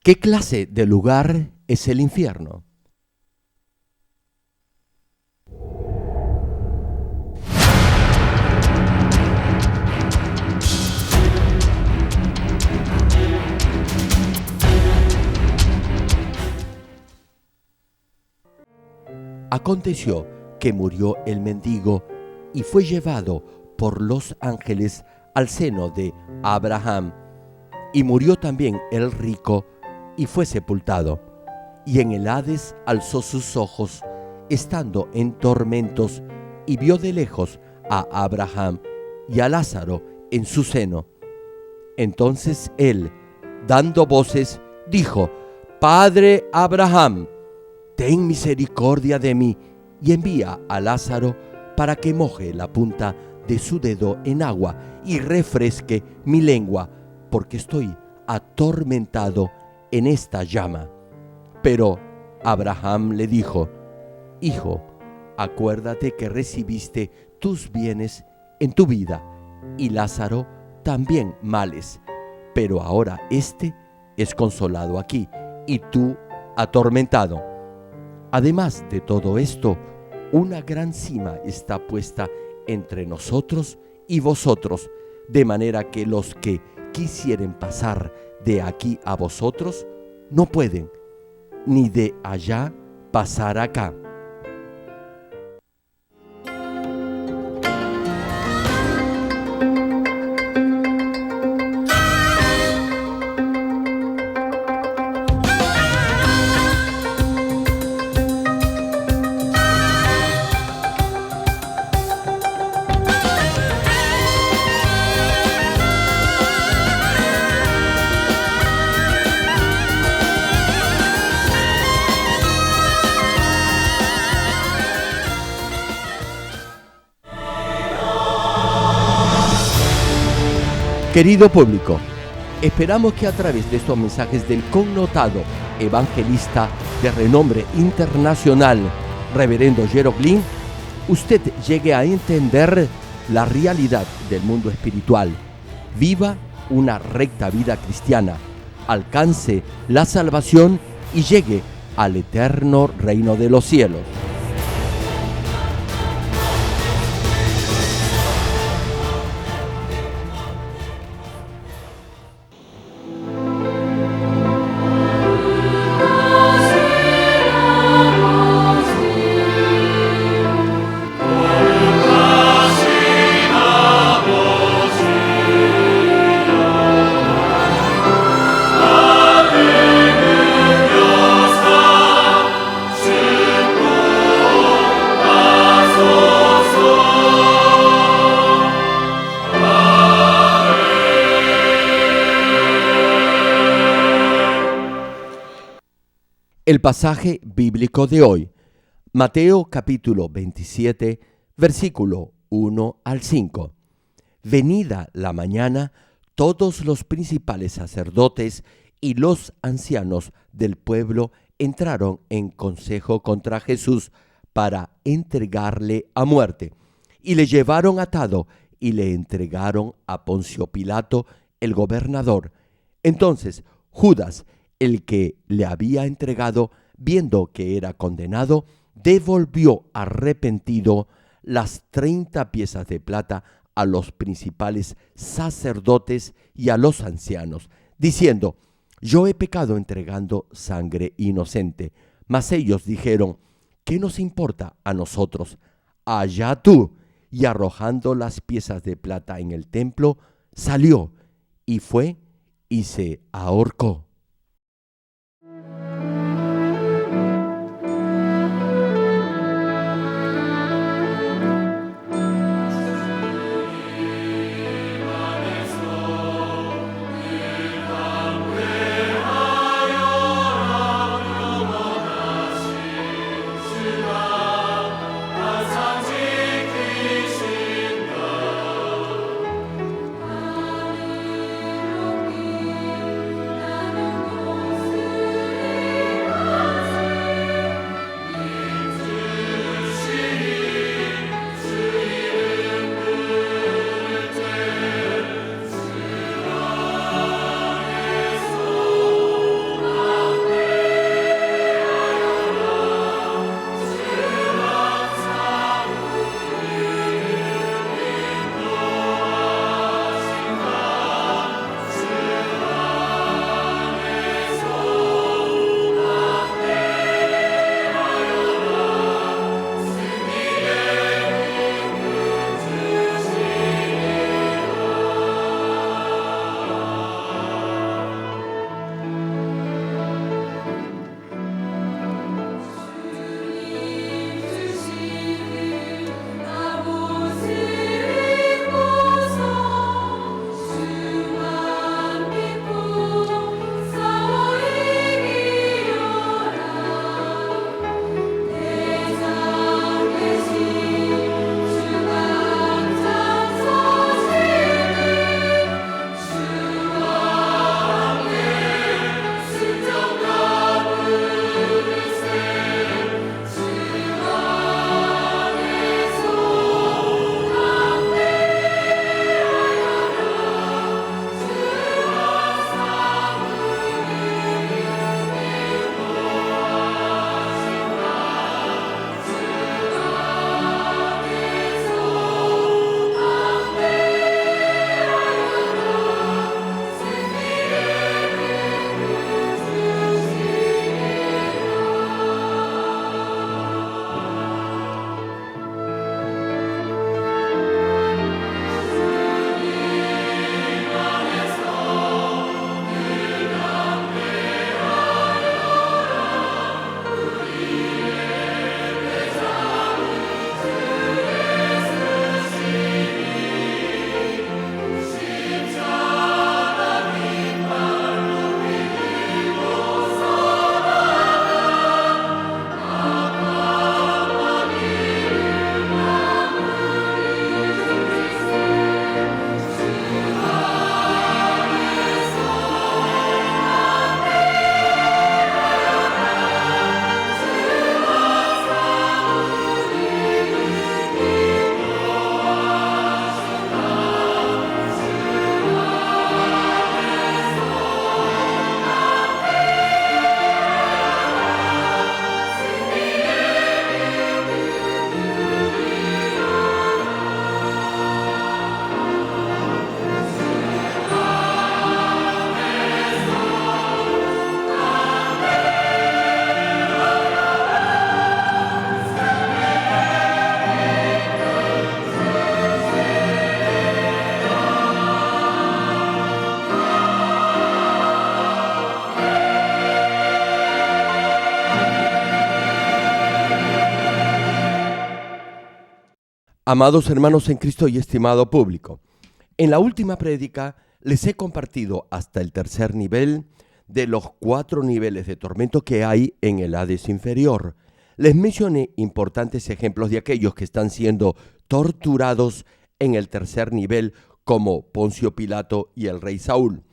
¿Qué clase de lugar es el infierno? Aconteció que murió el mendigo y fue llevado por los ángeles al seno de Abraham. Y murió también el rico y fue sepultado. Y en el Hades alzó sus ojos, estando en tormentos, y vio de lejos a Abraham y a Lázaro en su seno. Entonces él, dando voces, dijo: Padre Abraham, ten misericordia de mí, y envía a Lázaro para que moje la punta de su dedo en agua y refresque mi lengua, porque estoy atormentado en esta llama. Pero Abraham le dijo: Hijo, acuérdate que recibiste tus bienes en tu vida, y Lázaro también males, pero ahora éste es consolado aquí, y tú atormentado. Además de todo esto, una gran cima está puesta entre nosotros y vosotros, de manera que los que quisieren pasar de aquí a vosotros no pueden, ni de allá pasar acá. Querido público, esperamos que a través de estos mensajes del connotado evangelista de renombre internacional, Reverendo Jero Glynn, usted llegue a entender la realidad del mundo espiritual, viva una recta vida cristiana, alcance la salvación y llegue al eterno reino de los cielos. El pasaje bíblico de hoy, Mateo capítulo 27, versículo 1 al 5. Venida la mañana, todos los principales sacerdotes y los ancianos del pueblo entraron en consejo contra Jesús para entregarle a muerte. Y le llevaron atado y le entregaron a Poncio Pilato, el gobernador. Entonces Judas, el que le había entregado, viendo que era condenado, devolvió arrepentido las 30 piezas de plata a los principales sacerdotes y a los ancianos, diciendo: Yo he pecado entregando sangre inocente. Mas ellos dijeron: ¿Qué nos importa a nosotros? Allá tú. Y arrojando las piezas de plata en el templo, salió y fue y se ahorcó. Amados hermanos en Cristo y estimado público, en la última prédica les he compartido hasta el tercer nivel de los 4 niveles de tormento que hay en el Hades inferior. Les mencioné importantes ejemplos de aquellos que están siendo torturados en el tercer nivel, como Poncio Pilato y el rey Saúl.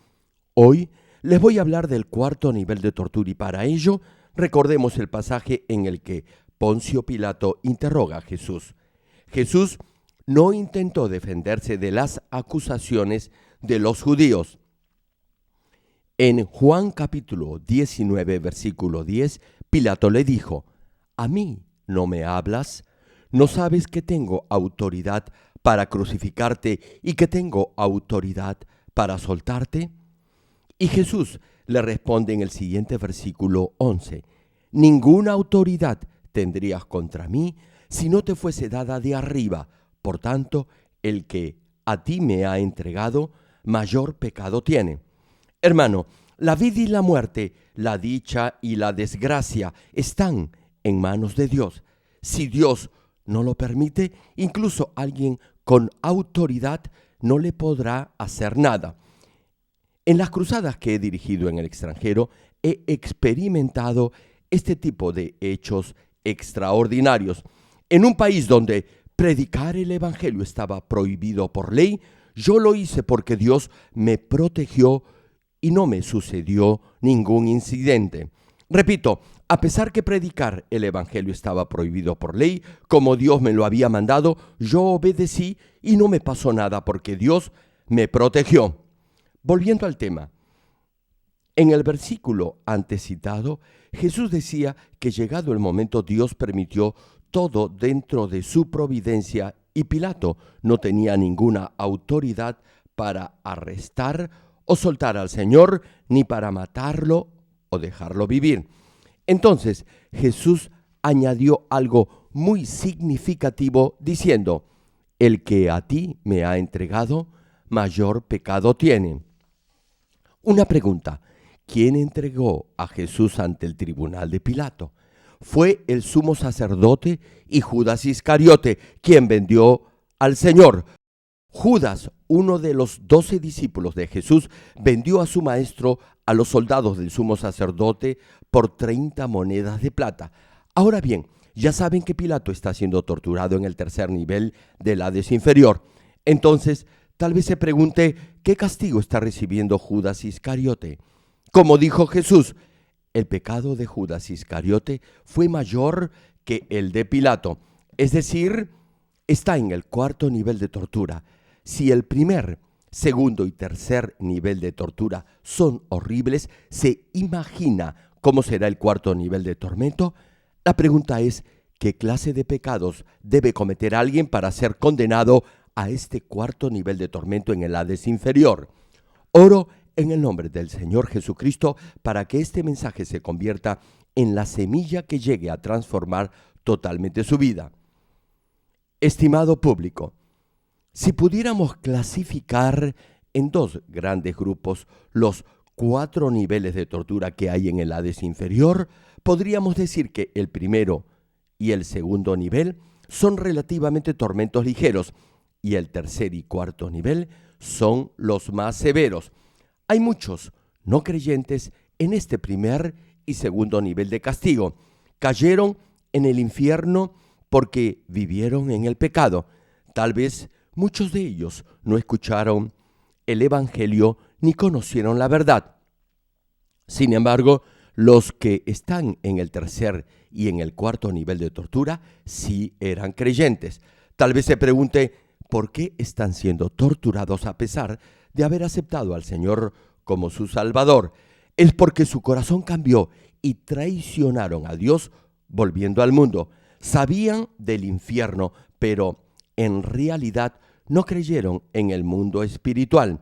Hoy les voy a hablar del 4º nivel de tortura y para ello recordemos el pasaje en el que Poncio Pilato interroga a Jesús. Jesús no intentó defenderse de las acusaciones de los judíos. En Juan capítulo 19, versículo 10, Pilato le dijo: ¿A mí no me hablas? ¿No sabes que tengo autoridad para crucificarte y que tengo autoridad para soltarte? Y Jesús le responde en el siguiente versículo 11: Ninguna autoridad tendrías contra mí si no te fuese dada de arriba. Por tanto, el que a ti me ha entregado, mayor pecado tiene. Hermano, la vida y la muerte, la dicha y la desgracia están en manos de Dios. Si Dios no lo permite, incluso alguien con autoridad no le podrá hacer nada. En las cruzadas que he dirigido en el extranjero, he experimentado este tipo de hechos extraordinarios. En un país donde predicar el evangelio estaba prohibido por ley, yo lo hice porque Dios me protegió y no me sucedió ningún incidente. Repito, a pesar que predicar el evangelio estaba prohibido por ley, como Dios me lo había mandado, yo obedecí y no me pasó nada porque Dios me protegió. Volviendo al tema, en el versículo antes citado, Jesús decía que llegado el momento Dios permitió todo dentro de su providencia y Pilato no tenía ninguna autoridad para arrestar o soltar al Señor, ni para matarlo o dejarlo vivir. Entonces Jesús añadió algo muy significativo diciendo: el que a ti me ha entregado, mayor pecado tiene. Una pregunta: ¿quién entregó a Jesús ante el tribunal de Pilato? Fue el sumo sacerdote y Judas Iscariote quien vendió al Señor. Judas, uno de los 12 discípulos de Jesús, vendió a su maestro a los soldados del sumo sacerdote por 30 monedas de plata. Ahora bien, ya saben que Pilato está siendo torturado en el tercer nivel del Hades inferior. Entonces, tal vez se pregunte, ¿qué castigo está recibiendo Judas Iscariote? Como dijo Jesús, el pecado de Judas Iscariote fue mayor que el de Pilato. Es decir, está en el 4º nivel de tortura. Si el primer, segundo y tercer nivel de tortura son horribles, ¿se imagina cómo será el 4º nivel de tormento? La pregunta es, ¿qué clase de pecados debe cometer alguien para ser condenado a este 4º nivel de tormento en el Hades inferior? Oro en el nombre del Señor Jesucristo para que este mensaje se convierta en la semilla que llegue a transformar totalmente su vida. Estimado público, si pudiéramos clasificar en 2 grandes grupos los 4 niveles de tortura que hay en el Hades inferior, podríamos decir que el primero y el segundo nivel son relativamente tormentos ligeros y el tercer y 4º nivel son los más severos. Hay muchos no creyentes en este primer y segundo nivel de castigo. Cayeron en el infierno porque vivieron en el pecado. Tal vez muchos de ellos no escucharon el evangelio ni conocieron la verdad. Sin embargo, los que están en el tercer y en el 4º nivel de tortura sí eran creyentes. Tal vez se pregunte, ¿por qué están siendo torturados a pesar de haber aceptado al Señor como su Salvador? Es porque su corazón cambió y traicionaron a Dios volviendo al mundo. Sabían del infierno, pero en realidad no creyeron en el mundo espiritual.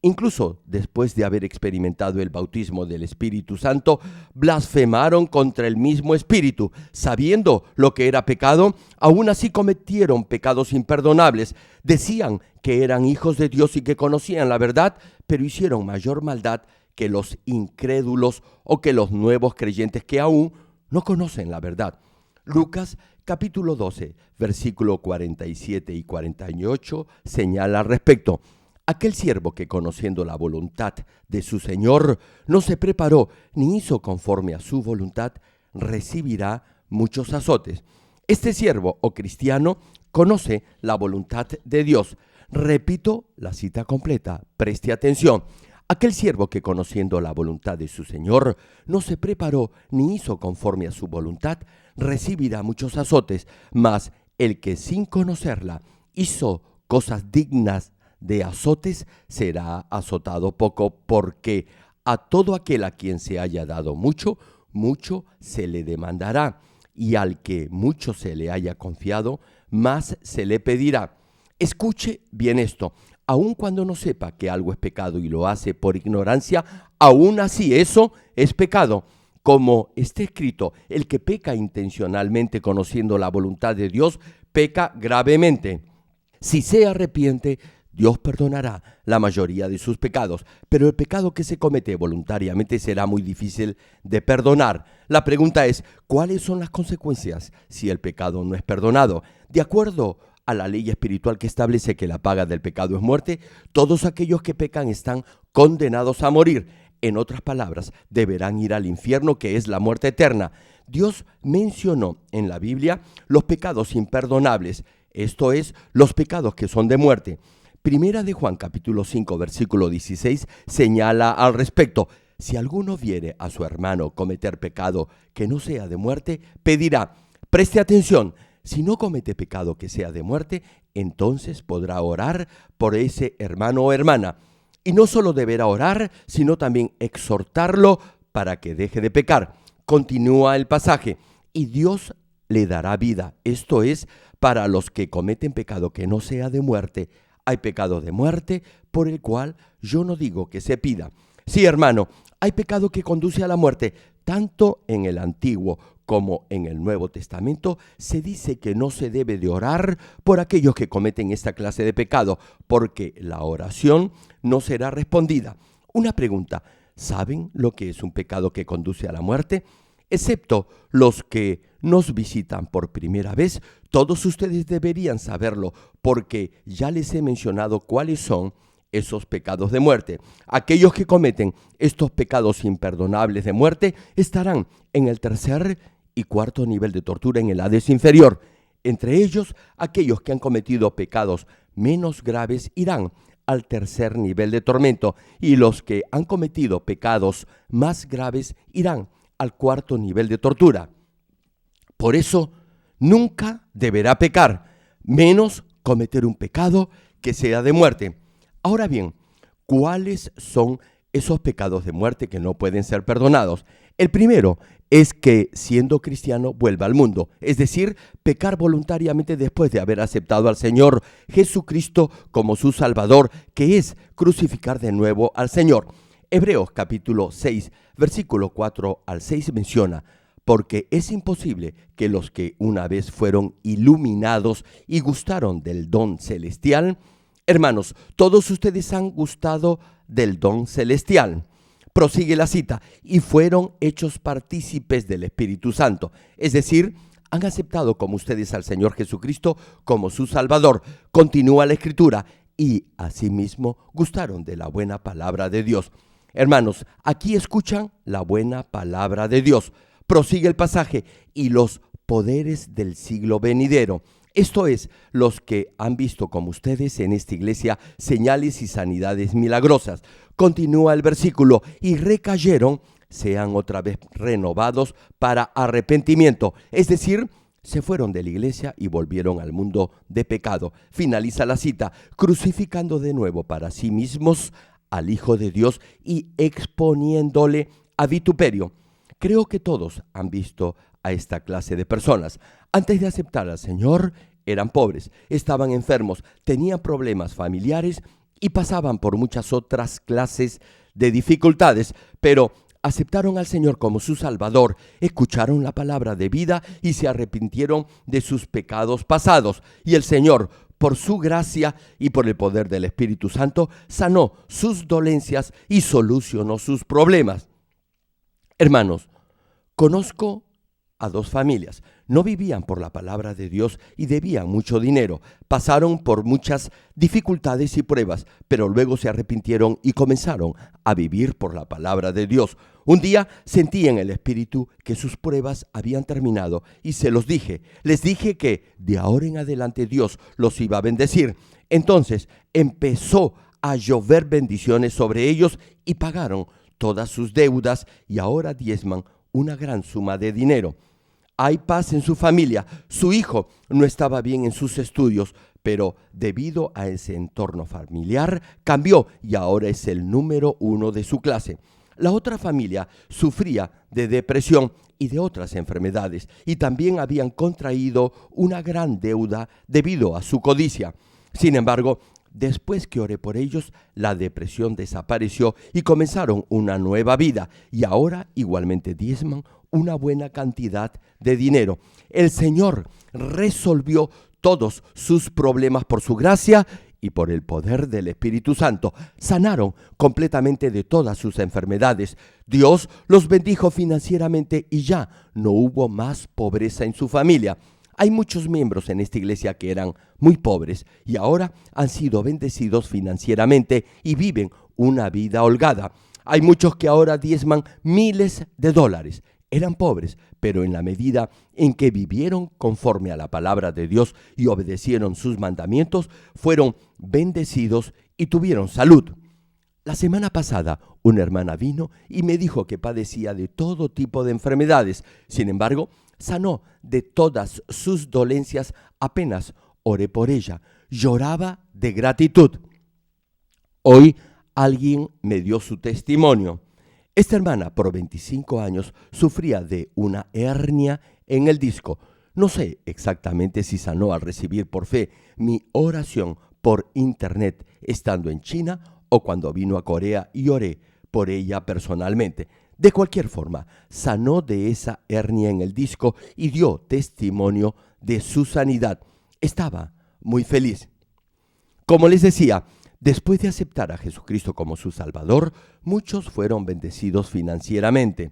Incluso después de haber experimentado el bautismo del Espíritu Santo, blasfemaron contra el mismo Espíritu. Sabiendo lo que era pecado, aún así cometieron pecados imperdonables. Decían que eran hijos de Dios y que conocían la verdad, pero hicieron mayor maldad que los incrédulos o que los nuevos creyentes que aún no conocen la verdad. Lucas capítulo 12, versículo 47 y 48 señala al respecto: aquel siervo que, conociendo la voluntad de su Señor, no se preparó ni hizo conforme a su voluntad, recibirá muchos azotes. Este siervo o cristiano conoce la voluntad de Dios. Repito la cita completa, preste atención. Aquel siervo que, conociendo la voluntad de su Señor, no se preparó ni hizo conforme a su voluntad, recibirá muchos azotes. Mas el que sin conocerla hizo cosas dignas de azotes, será azotado poco, porque a todo aquel a quien se haya dado mucho, mucho se le demandará, y al que mucho se le haya confiado, más se le pedirá. Escuche bien esto: aun cuando no sepa que algo es pecado y lo hace por ignorancia, aún así eso es pecado. Como está escrito, el que peca intencionalmente conociendo la voluntad de Dios, peca gravemente. Si se arrepiente, Dios perdonará la mayoría de sus pecados, pero el pecado que se comete voluntariamente será muy difícil de perdonar. La pregunta es, ¿cuáles son las consecuencias si el pecado no es perdonado? De acuerdo a la ley espiritual que establece que la paga del pecado es muerte, todos aquellos que pecan están condenados a morir. En otras palabras, deberán ir al infierno, que es la muerte eterna. Dios mencionó en la Biblia los pecados imperdonables, esto es, los pecados que son de muerte. Primera de Juan, capítulo 5, versículo 16, señala al respecto: si alguno viere a su hermano cometer pecado que no sea de muerte, pedirá. Preste atención: si no comete pecado que sea de muerte, entonces podrá orar por ese hermano o hermana. Y no solo deberá orar, sino también exhortarlo para que deje de pecar. Continúa el pasaje: y Dios le dará vida. Esto es, para los que cometen pecado que no sea de muerte. Hay pecado de muerte por el cual yo no digo que se pida. Sí, hermano, hay pecado que conduce a la muerte. Tanto en el Antiguo como en el Nuevo Testamento se dice que no se debe de orar por aquellos que cometen esta clase de pecado, porque la oración no será respondida. Una pregunta: ¿saben lo que es un pecado que conduce a la muerte? Excepto los que nos visitan por primera vez, todos ustedes deberían saberlo, porque ya les he mencionado cuáles son esos pecados de muerte. Aquellos que cometen estos pecados imperdonables de muerte estarán en el tercer y cuarto nivel de tortura en el Hades inferior. Entre ellos, aquellos que han cometido pecados menos graves irán al tercer nivel de tormento, y los que han cometido pecados más graves irán al cuarto nivel de tortura. Por eso, nunca deberá pecar, menos cometer un pecado que sea de muerte. Ahora bien, ¿cuáles son esos pecados de muerte que no pueden ser perdonados? El primero es que, siendo cristiano, vuelva al mundo, es decir, pecar voluntariamente después de haber aceptado al Señor Jesucristo como su Salvador, que es crucificar de nuevo al Señor. Hebreos capítulo 6, versículo 4 al 6 menciona: porque es imposible que los que una vez fueron iluminados y gustaron del don celestial. Hermanos, todos ustedes han gustado del don celestial. Prosigue la cita: y fueron hechos partícipes del Espíritu Santo. Es decir, han aceptado como ustedes al Señor Jesucristo como su Salvador. Continúa la Escritura: y asimismo gustaron de la buena palabra de Dios. Hermanos, aquí escuchan la buena palabra de Dios. Prosigue el pasaje: y los poderes del siglo venidero. Esto es, los que han visto como ustedes en esta iglesia señales y sanidades milagrosas. Continúa el versículo: y recayeron, sean otra vez renovados para arrepentimiento. Es decir, se fueron de la iglesia y volvieron al mundo de pecado. Finaliza la cita: crucificando de nuevo para sí mismos al Hijo de Dios y exponiéndole a vituperio. Creo que todos han visto a esta clase de personas. Antes de aceptar al Señor, eran pobres, estaban enfermos, tenían problemas familiares y pasaban por muchas otras clases de dificultades, pero aceptaron al Señor como su Salvador, escucharon la palabra de vida y se arrepintieron de sus pecados pasados. Y el Señor, por su gracia y por el poder del Espíritu Santo, sanó sus dolencias y solucionó sus problemas. Hermanos, conozco a dos familias. No vivían por la palabra de Dios y debían mucho dinero. Pasaron por muchas dificultades y pruebas, pero luego se arrepintieron y comenzaron a vivir por la palabra de Dios. Un día sentí en el espíritu que sus pruebas habían terminado y se los dije. Les dije que de ahora en adelante Dios los iba a bendecir. Entonces empezó a llover bendiciones sobre ellos y pagaron todas sus deudas y ahora diezman una gran suma de dinero. Hay paz en su familia. Su hijo no estaba bien en sus estudios, pero debido a ese entorno familiar cambió y ahora es el número 1 de su clase. La otra familia sufría de depresión y de otras enfermedades y también habían contraído una gran deuda debido a su codicia. Sin embargo, después que oré por ellos, la depresión desapareció y comenzaron una nueva vida y ahora igualmente diezman una buena cantidad de dinero. El Señor resolvió todos sus problemas por su gracia y por el poder del Espíritu Santo. Sanaron completamente de todas sus enfermedades. Dios los bendijo financieramente y ya no hubo más pobreza en su familia. Hay muchos miembros en esta iglesia que eran muy pobres y ahora han sido bendecidos financieramente y viven una vida holgada. Hay muchos que ahora diezman miles de dólares. Eran pobres, pero en la medida en que vivieron conforme a la palabra de Dios y obedecieron sus mandamientos, fueron bendecidos y tuvieron salud. La semana pasada, una hermana vino y me dijo que padecía de todo tipo de enfermedades. Sin embargo, sanó de todas sus dolencias apenas oré por ella. Lloraba de gratitud. Hoy alguien me dio su testimonio. Esta hermana, por 25 años, sufría de una hernia en el disco. No sé exactamente si sanó al recibir por fe mi oración por internet estando en China o cuando vino a Corea y oré por ella personalmente. De cualquier forma, sanó de esa hernia en el disco y dio testimonio de su sanidad. Estaba muy feliz. Como les decía, después de aceptar a Jesucristo como su Salvador, muchos fueron bendecidos financieramente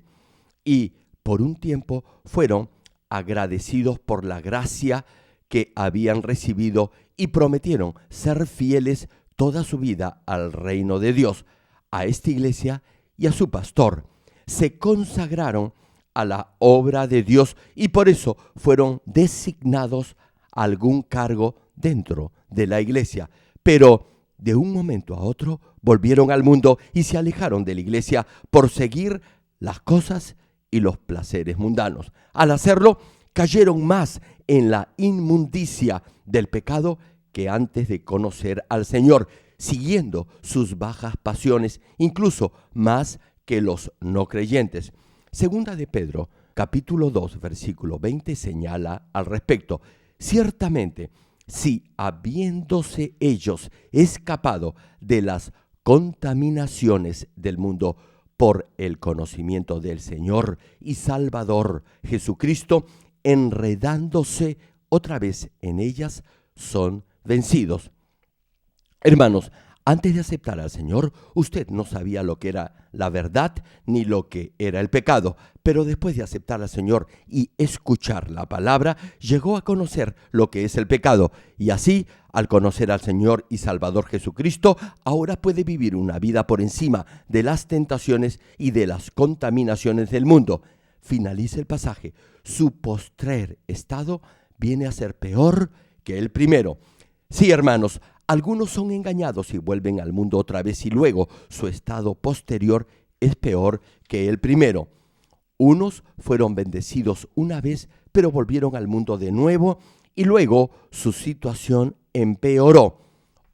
y por un tiempo fueron agradecidos por la gracia que habían recibido y prometieron ser fieles toda su vida al reino de Dios, a esta iglesia y a su pastor. Se consagraron a la obra de Dios y por eso fueron designados a algún cargo dentro de la iglesia. Pero de un momento a otro volvieron al mundo y se alejaron de la iglesia por seguir las cosas y los placeres mundanos. Al hacerlo, cayeron más en la inmundicia del pecado que antes de conocer al Señor, siguiendo sus bajas pasiones, incluso más que los no creyentes. Segunda de Pedro, capítulo 2, versículo 20, señala al respecto: ciertamente, si habiéndose ellos escapado de las contaminaciones del mundo por el conocimiento del Señor y Salvador Jesucristo, enredándose otra vez en ellas, son vencidos. Hermanos, antes de aceptar al Señor, usted no sabía lo que era la verdad ni lo que era el pecado, pero después de aceptar al Señor y escuchar la palabra, llegó a conocer lo que es el pecado. Y así, al conocer al Señor y Salvador Jesucristo, ahora puede vivir una vida por encima de las tentaciones y de las contaminaciones del mundo. Finaliza el pasaje: su postrer estado viene a ser peor que el primero. Sí, hermanos, algunos son engañados y vuelven al mundo otra vez y luego su estado posterior es peor que el primero. Unos fueron bendecidos una vez, pero volvieron al mundo de nuevo y luego su situación empeoró.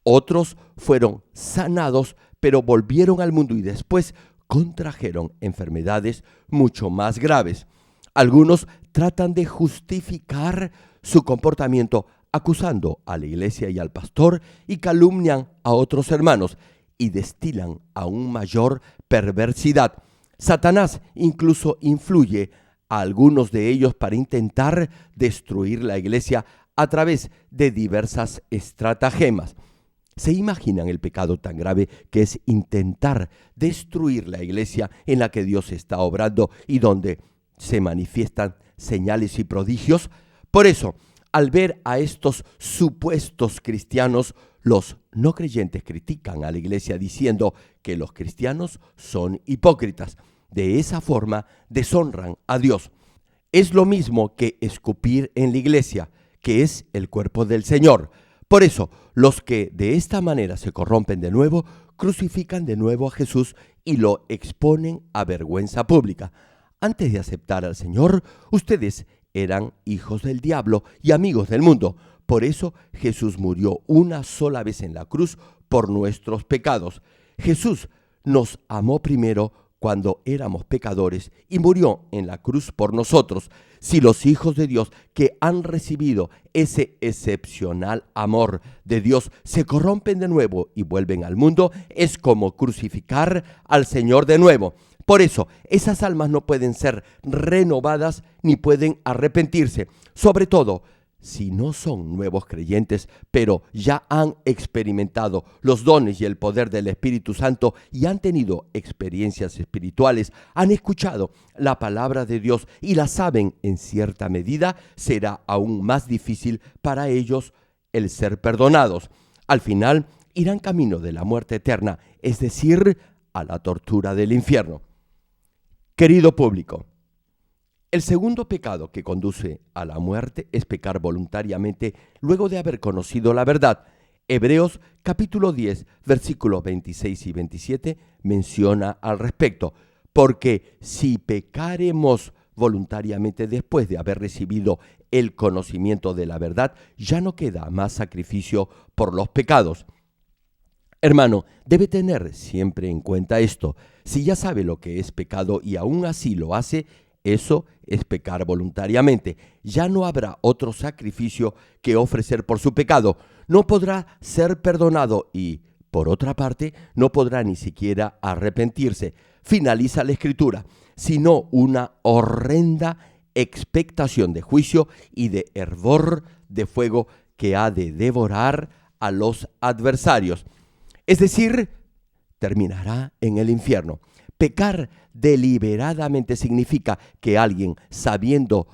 Otros fueron sanados, pero volvieron al mundo y después contrajeron enfermedades mucho más graves. Algunos tratan de justificar su comportamiento acusando a la iglesia y al pastor y calumnian a otros hermanos y destilan aún mayor perversidad. Satanás incluso influye a algunos de ellos para intentar destruir la iglesia a través de diversas estratagemas. ¿Se imaginan el pecado tan grave que es intentar destruir la iglesia en la que Dios está obrando y donde se manifiestan señales y prodigios. Por eso, al ver a estos supuestos cristianos, los no creyentes critican a la iglesia diciendo que los cristianos son hipócritas. De esa forma deshonran a Dios. Es lo mismo que escupir en la iglesia, que es el cuerpo del Señor. Por eso, los que de esta manera se corrompen de nuevo, crucifican de nuevo a Jesús y lo exponen a vergüenza pública. Antes de aceptar al Señor, ustedes eran hijos del diablo y amigos del mundo. Por eso Jesús murió una sola vez en la cruz por nuestros pecados. Jesús nos amó primero cuando éramos pecadores y murió en la cruz por nosotros. Si los hijos de Dios que han recibido ese excepcional amor de Dios se corrompen de nuevo y vuelven al mundo, es como crucificar al Señor de nuevo. Por eso, esas almas no pueden ser renovadas ni pueden arrepentirse. Sobre todo, si no son nuevos creyentes, pero ya han experimentado los dones y el poder del Espíritu Santo y han tenido experiencias espirituales, han escuchado la palabra de Dios y la saben en cierta medida, será aún más difícil para ellos el ser perdonados. Al final, irán camino de la muerte eterna, es decir, a la tortura del infierno. Querido público, el segundo pecado que conduce a la muerte es pecar voluntariamente luego de haber conocido la verdad. Hebreos capítulo 10, versículos 26 y 27 menciona al respecto. Porque si pecaremos voluntariamente después de haber recibido el conocimiento de la verdad, ya no queda más sacrificio por los pecados. Hermano, debe tener siempre en cuenta esto. Si ya sabe lo que es pecado y aún así lo hace, eso es pecar voluntariamente. Ya no habrá otro sacrificio que ofrecer por su pecado. No podrá ser perdonado y, por otra parte, no podrá ni siquiera arrepentirse. Finaliza la Escritura, sino una horrenda expectación de juicio y de hervor de fuego que ha de devorar a los adversarios. Es decir, terminará en el infierno. Pecar deliberadamente significa que alguien, sabiendo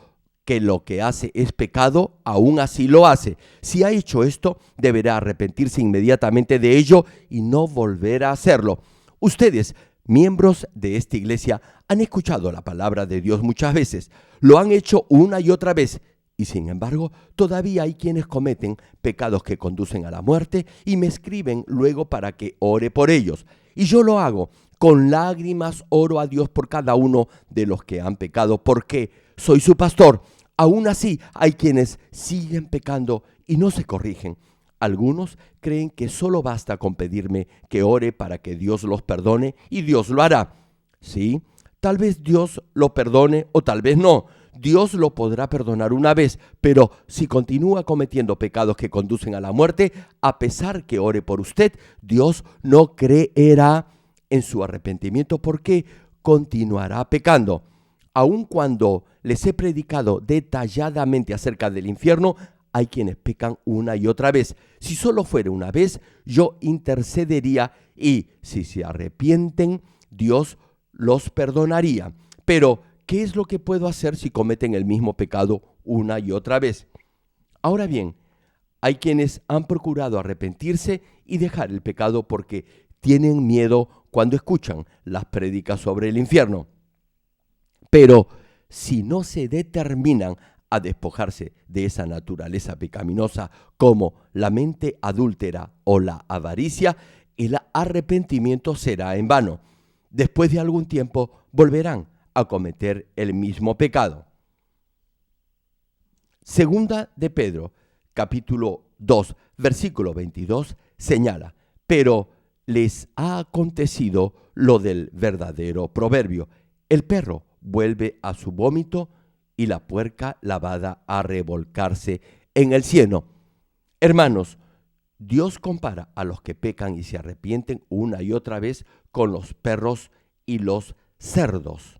que lo que hace es pecado, aún así lo hace. Si ha hecho esto, deberá arrepentirse inmediatamente de ello y no volver a hacerlo. Ustedes, miembros de esta iglesia, han escuchado la palabra de Dios muchas veces. Lo han hecho una y otra vez. Y sin embargo, todavía hay quienes cometen pecados que conducen a la muerte y me escriben luego para que ore por ellos. Y yo lo hago. Con lágrimas oro a Dios por cada uno de los que han pecado, porque soy su pastor. Aún así, hay quienes siguen pecando y no se corrigen. Algunos creen que solo basta con pedirme que ore para que Dios los perdone y Dios lo hará. Sí, tal vez Dios lo perdone o tal vez no. Dios lo podrá perdonar una vez, pero si continúa cometiendo pecados que conducen a la muerte, a pesar que ore por usted, Dios no creerá en su arrepentimiento porque continuará pecando. Aun cuando les he predicado detalladamente acerca del infierno, hay quienes pecan una y otra vez. Si solo fuera una vez, yo intercedería y si se arrepienten, Dios los perdonaría. Pero, ¿qué es lo que puedo hacer si cometen el mismo pecado una y otra vez? Ahora bien, hay quienes han procurado arrepentirse y dejar el pecado porque tienen miedo cuando escuchan las prédicas sobre el infierno. Pero si no se determinan a despojarse de esa naturaleza pecaminosa como la mente adúltera o la avaricia, el arrepentimiento será en vano. Después de algún tiempo volverán a cometer el mismo pecado. Segunda de Pedro, capítulo 2, versículo 22, señala: pero les ha acontecido lo del verdadero proverbio: el perro vuelve a su vómito y la puerca lavada a revolcarse en el cieno. Hermanos, Dios compara a los que pecan y se arrepienten una y otra vez con los perros y los cerdos.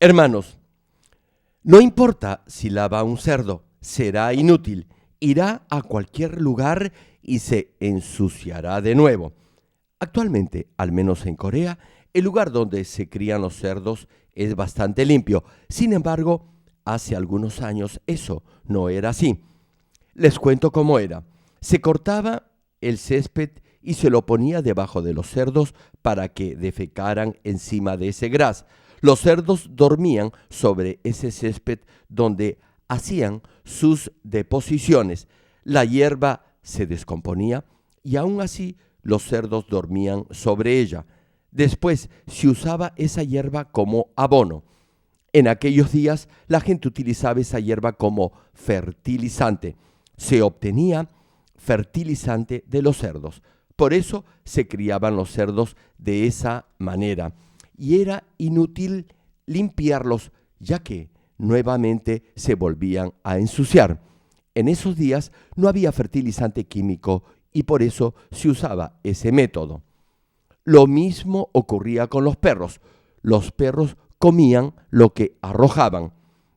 Hermanos, no importa si lava un cerdo, será inútil. Irá a cualquier lugar y se ensuciará de nuevo. Actualmente, al menos en Corea, el lugar donde se crían los cerdos es bastante limpio. Sin embargo, hace algunos años eso no era así. Les cuento cómo era. Se cortaba el césped y se lo ponía debajo de los cerdos para que defecaran encima de ese gras. Los cerdos dormían sobre ese césped donde hacían sus deposiciones. La hierba se descomponía y aún así los cerdos dormían sobre ella. Después se usaba esa hierba como abono. En aquellos días la gente utilizaba esa hierba como fertilizante. Se obtenía fertilizante de los cerdos. Por eso se criaban los cerdos de esa manera. Y era inútil limpiarlos, ya que nuevamente se volvían a ensuciar. En esos días no había fertilizante químico y por eso se usaba ese método. Lo mismo ocurría con los perros. Los perros comían lo que arrojaban.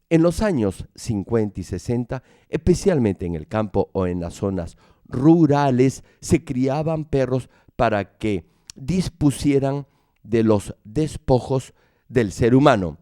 En los años 50 y 60, especialmente en el campo o en las zonas rurales, se criaban perros para que dispusieran de los despojos del ser humano.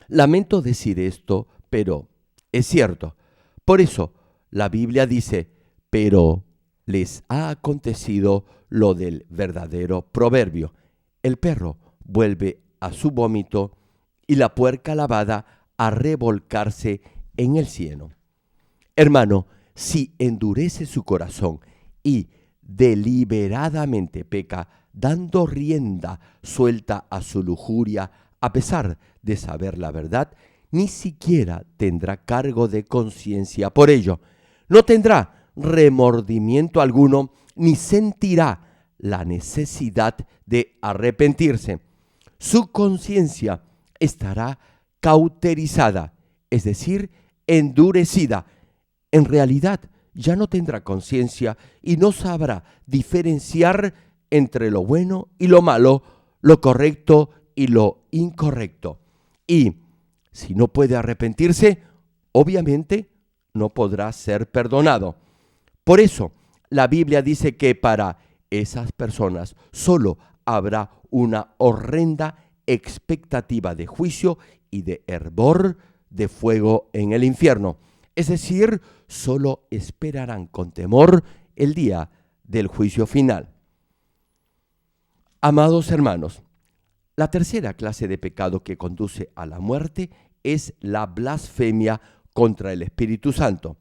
Lamento decir esto, pero es cierto. Por eso la Biblia dice, pero les ha acontecido lo del verdadero proverbio. El perro vuelve a su vómito y la puerca lavada a revolcarse en el cieno. Hermano, si endurece su corazón y deliberadamente peca, dando rienda suelta a su lujuria, a pesar de saber la verdad, ni siquiera tendrá cargo de conciencia por ello. No tendrá remordimiento alguno, ni sentirá la necesidad de arrepentirse. Su conciencia estará cauterizada, es decir, endurecida. En realidad, ya no tendrá conciencia y no sabrá diferenciar entre lo bueno y lo malo, lo correcto y lo incorrecto. Y si no puede arrepentirse, obviamente no podrá ser perdonado. Por eso, la Biblia dice que para esas personas solo habrá una horrenda expectativa de juicio y de hervor de fuego en el infierno. Es decir, solo esperarán con temor el día del juicio final. Amados hermanos, la tercera clase de pecado que conduce a la muerte es la blasfemia contra el Espíritu Santo.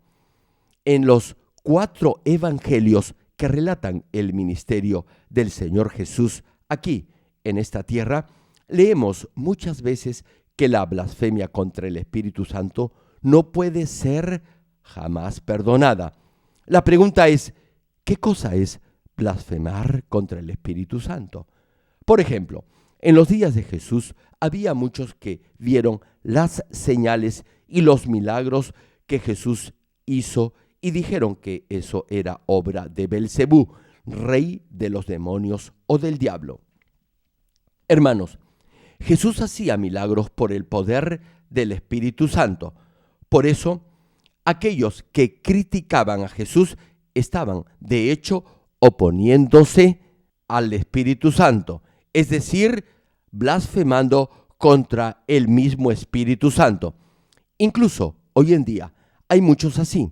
En los 4 evangelios que relatan el ministerio del Señor Jesús aquí en esta tierra, leemos muchas veces que la blasfemia contra el Espíritu Santo no puede ser jamás perdonada. La pregunta es, ¿qué cosa es blasfemar contra el Espíritu Santo? Por ejemplo, en los días de Jesús había muchos que vieron las señales y los milagros que Jesús hizo y dijeron que eso era obra de Belcebú, rey de los demonios o del diablo. Hermanos, Jesús hacía milagros por el poder del Espíritu Santo. Por eso, aquellos que criticaban a Jesús estaban, de hecho, oponiéndose al Espíritu Santo, es decir, blasfemando contra el mismo Espíritu Santo. Incluso hoy en día hay muchos así.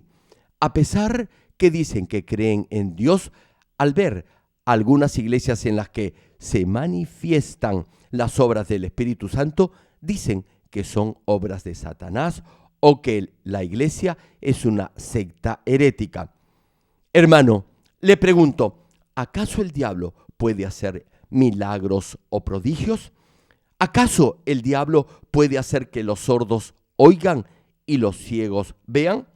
A pesar que dicen que creen en Dios, al ver algunas iglesias en las que se manifiestan las obras del Espíritu Santo, dicen que son obras de Satanás o que la iglesia es una secta herética. Hermano, le pregunto, ¿acaso el diablo puede hacer milagros o prodigios? ¿Acaso el diablo puede hacer que los sordos oigan y los ciegos vean?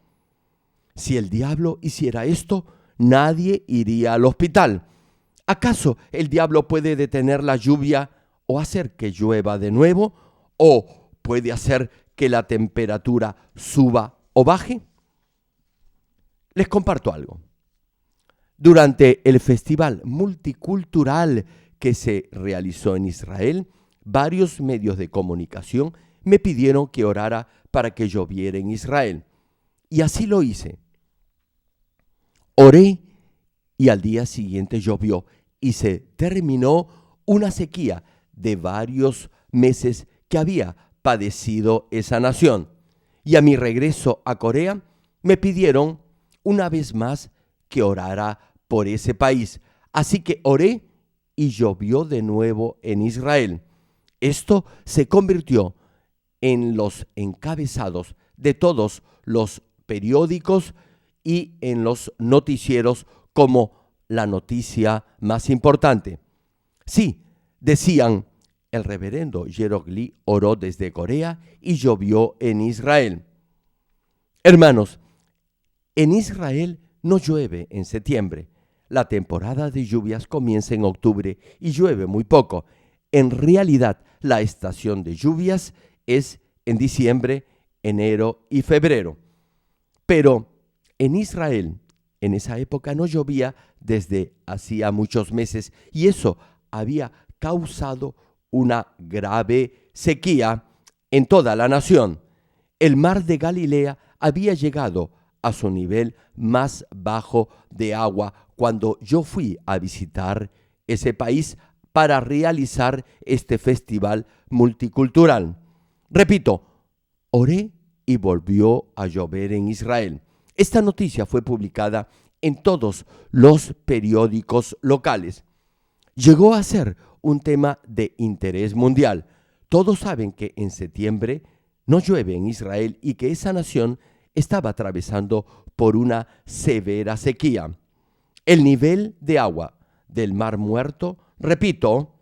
Si el diablo hiciera esto, nadie iría al hospital. ¿Acaso el diablo puede detener la lluvia o hacer que llueva de nuevo? ¿O puede hacer que la temperatura suba o baje? Les comparto algo. Durante el festival multicultural que se realizó en Israel, varios medios de comunicación me pidieron que orara para que lloviera en Israel. Y así lo hice. Oré y al día siguiente llovió y se terminó una sequía de varios meses que había padecido esa nación. Y a mi regreso a Corea me pidieron una vez más que orara por ese país. Así que oré y llovió de nuevo en Israel. Esto se convirtió en los encabezados de todos los periódicos y en los noticieros como la noticia más importante. Sí, decían, el reverendo Gerald Lee oró desde Corea y llovió en Israel. Hermanos, en Israel no llueve en septiembre. La temporada de lluvias comienza en octubre y llueve muy poco. En realidad, la estación de lluvias es en diciembre, enero y febrero. Pero en Israel, en esa época no llovía desde hacía muchos meses y eso había causado una grave sequía en toda la nación. El mar de Galilea había llegado a su nivel más bajo de agua cuando yo fui a visitar ese país para realizar este festival multicultural. Repito, oré y volvió a llover en Israel. Esta noticia fue publicada en todos los periódicos locales. Llegó a ser un tema de interés mundial. Todos saben que en septiembre no llueve en Israel y que esa nación estaba atravesando por una severa sequía. El nivel de agua del Mar Muerto, repito,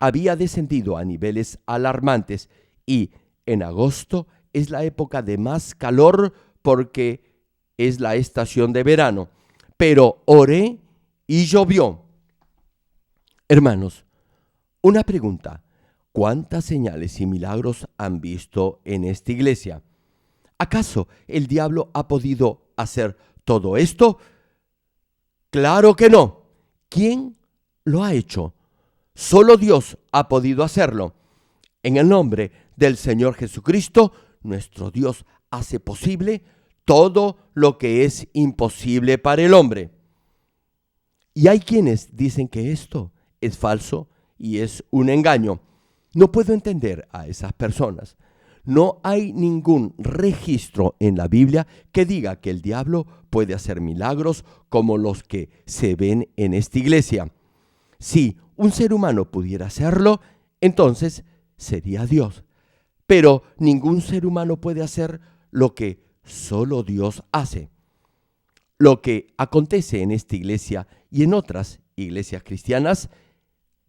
había descendido a niveles alarmantes y en agosto es la época de más calor porque es la estación de verano. Pero oré y llovió. Hermanos, una pregunta. ¿Cuántas señales y milagros han visto en esta iglesia? ¿Acaso el diablo ha podido hacer todo esto? Claro que no. ¿Quién lo ha hecho? Solo Dios ha podido hacerlo. En el nombre del Señor Jesucristo, nuestro Dios hace posible todo lo que es imposible para el hombre. Y hay quienes dicen que esto es falso y es un engaño. No puedo entender a esas personas. No hay ningún registro en la Biblia que diga que el diablo puede hacer milagros como los que se ven en esta iglesia. Si un ser humano pudiera hacerlo, entonces sería Dios. Pero ningún ser humano puede hacer lo que solo Dios hace. Lo que acontece en esta iglesia y en otras iglesias cristianas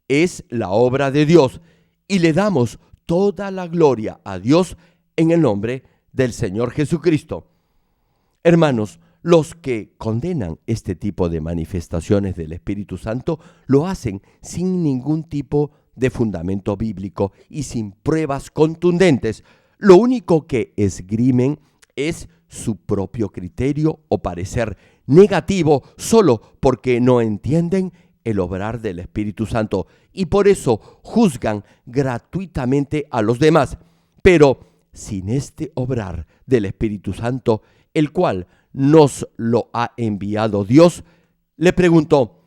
es la obra de Dios y le damos toda la gloria a Dios en el nombre del Señor Jesucristo. Hermanos, los que condenan este tipo de manifestaciones del Espíritu Santo lo hacen sin ningún tipo de fundamento bíblico y sin pruebas contundentes. Lo único que esgrimen es su propio criterio o parecer negativo solo porque no entienden el obrar del Espíritu Santo y por eso juzgan gratuitamente a los demás. Pero sin este obrar del Espíritu Santo, el cual nos lo ha enviado Dios, le preguntó,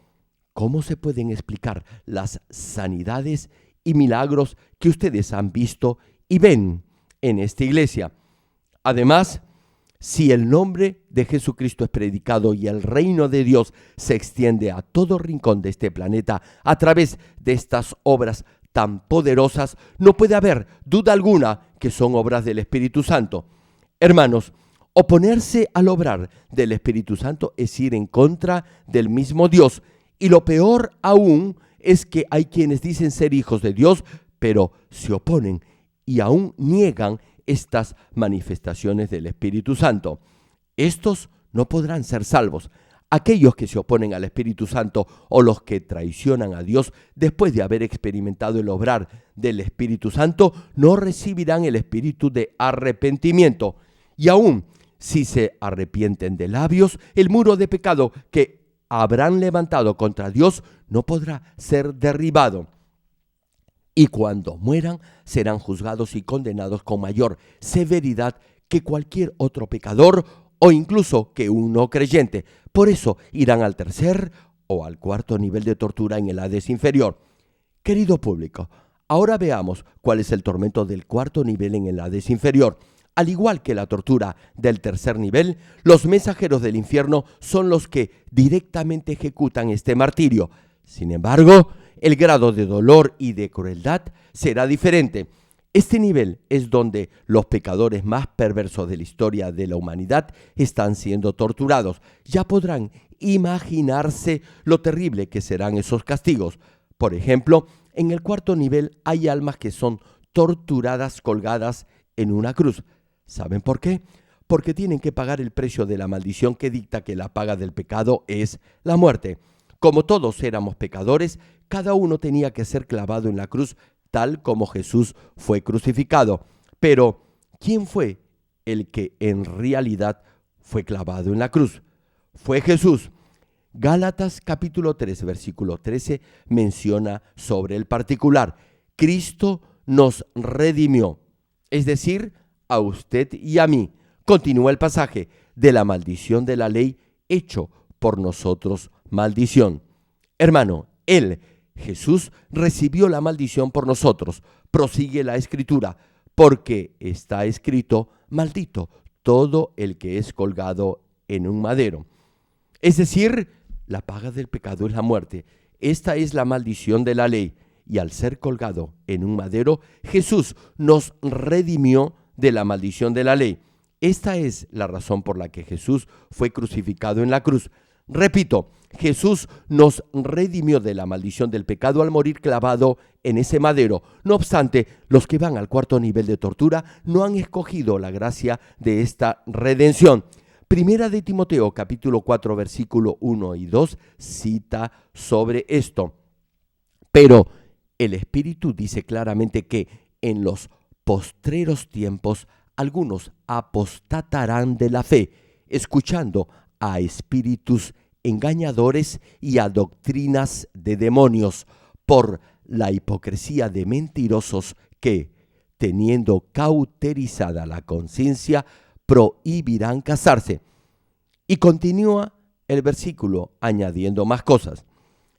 ¿cómo se pueden explicar las sanidades y milagros que ustedes han visto y ven en esta iglesia? Además, si el nombre de Jesucristo es predicado y el reino de Dios se extiende a todo rincón de este planeta a través de estas obras tan poderosas, no puede haber duda alguna que son obras del Espíritu Santo. Hermanos, oponerse al obrar del Espíritu Santo es ir en contra del mismo Dios. Y lo peor aún es que hay quienes dicen ser hijos de Dios, pero se oponen y aún niegan estas manifestaciones del Espíritu Santo. Estos no podrán ser salvos. Aquellos que se oponen al Espíritu Santo o los que traicionan a Dios después de haber experimentado el obrar del Espíritu Santo no recibirán el espíritu de arrepentimiento. Y aún si se arrepienten de labios, el muro de pecado que habrán levantado contra Dios no podrá ser derribado. y cuando mueran serán juzgados y condenados con mayor severidad que cualquier otro pecador o incluso que un no creyente. Por eso irán al tercer o al cuarto nivel de tortura en el Hades inferior. Querido público, ahora veamos cuál es el tormento del cuarto nivel en el Hades inferior. Al igual que la tortura del tercer nivel, los mensajeros del infierno son los que directamente ejecutan este martirio. Sin embargo, el grado de dolor y de crueldad será diferente. Este nivel es donde los pecadores más perversos de la historia de la humanidad están siendo torturados. Ya podrán imaginarse lo terrible que serán esos castigos. Por ejemplo, en el cuarto nivel hay almas que son torturadas colgadas en una cruz. ¿Saben por qué? Porque tienen que pagar el precio de la maldición que dicta que la paga del pecado es la muerte. Como todos éramos pecadores, cada uno tenía que ser clavado en la cruz, tal como Jesús fue crucificado. Pero, ¿quién fue el que en realidad fue clavado en la cruz? Fue Jesús. Gálatas capítulo 3, versículo 13 menciona sobre el particular. Cristo nos redimió, es decir, a usted y a mí. Continúa el pasaje, de la maldición de la ley, hecho por nosotros maldición. Hermano, Él, Jesús, recibió la maldición por nosotros. Prosigue la Escritura, porque está escrito, maldito todo el que es colgado en un madero. Es decir, la paga del pecado es la muerte. Esta es la maldición de la ley. Y al ser colgado en un madero, Jesús nos redimió de la maldición de la ley. Esta es la razón por la que Jesús fue crucificado en la cruz. Repito, Jesús nos redimió de la maldición del pecado al morir clavado en ese madero. No obstante, los que van al cuarto nivel de tortura no han escogido la gracia de esta redención. Primera de Timoteo, capítulo 4, versículo 1 y 2, cita sobre esto. Pero el Espíritu dice claramente que en los postreros tiempos algunos apostatarán de la fe, escuchando a espíritus engañadores y a doctrinas de demonios, por la hipocresía de mentirosos que, teniendo cauterizada la conciencia, prohibirán casarse. Y continúa el versículo añadiendo más cosas.